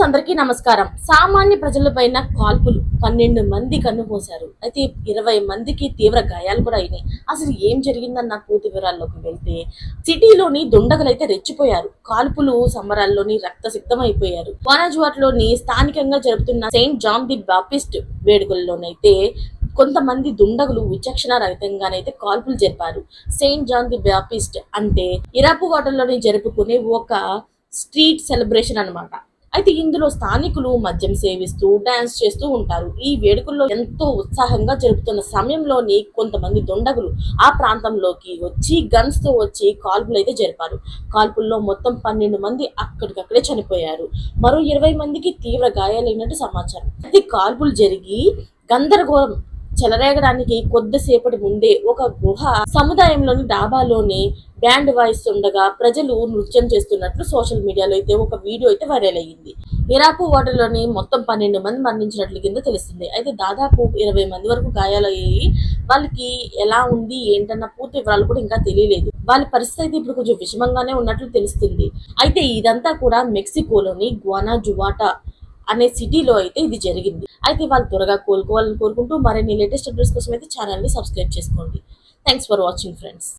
అందరికీ నమస్కారం. సామాన్య ప్రజలపైన కాల్పులు 12 మంది కన్నుమూశారు. అయితే 20 మందికి తీవ్ర గాయాలు కూడా అయినాయి. అసలు ఏం జరిగిందన్న పూర్తి వివరాల్లోకి వెళ్తే సిటీలోని దుండగులైతే రెచ్చిపోయారు. కాల్పులు సంబరాల్లోని రక్తసిక్తమైపోయారు. వానాజువాట్లోని స్థానికంగా జరుపుతున్న సెయింట్ జాన్ ది బాప్టిస్ట్ వేడుకల్లోనైతే కొంతమంది దుండగులు విచక్షణ రహితంగానైతే కాల్పులు జరిపారు. సెయింట్ జాన్ ది బాప్టిస్ట్ అంటే ఇరాపు వాటర్లోని జరుపుకునే ఒక స్ట్రీట్ సెలబ్రేషన్ అన్నమాట. అయితే ఇందులో స్థానికులు మద్యం సేవిస్తూ డాన్స్ చేస్తూ ఉంటారు. ఈ వేడుకల్లో ఎంతో ఉత్సాహంగా జరుపుతున్న సమయంలోని కొంతమంది దుండగులు ఆ ప్రాంతంలోకి వచ్చి గన్స్ తో వచ్చి కాల్పులు అయితే జరిపారు. కాల్పుల్లో మొత్తం 12 మంది అక్కడికక్కడే చనిపోయారు. మరో 20 మందికి తీవ్ర గాయాలైనట్టు సమాచారం. అయితే కాల్పులు జరిగి గందరగోళం చెలరేగడానికి కొద్దిసేపటి ముందే ఒక గుహ సముదాయంలోని డాబాలోని బ్యాండ్ వాయిస్తుండగా ప్రజలు నృత్యం చేస్తున్నట్లు సోషల్ మీడియాలో అయితే ఒక వీడియో అయితే వైరల్ అయ్యింది. ఇరాపు వాటర్లోని మొత్తం 12 మంది మరణించినట్లు కింద తెలుస్తుంది. అయితే దాదాపు 20 మంది వరకు గాయాలయ్యాయి. వాళ్ళకి ఎలా ఉంది ఏంటన్న పూర్తి వివరాలు కూడా ఇంకా తెలియలేదు. వాళ్ళ పరిస్థితి అయితే ఇప్పుడు కొంచెం విషమంగానే ఉన్నట్లు తెలుస్తుంది. అయితే ఇదంతా కూడా మెక్సికోలోని గ్వానాజువాటా అనే సిటీలో అయితే ఇది జరిగింది. అయితే వాళ్ళు త్వరగా కోలుకోవాలని కోరుకుంటూ మరిన్ని లేటెస్ట్ అప్డేట్స్ కోసం అయితే ఛానల్ని సబ్స్క్రైబ్ చేసుకోండి. Thanks for watching friends.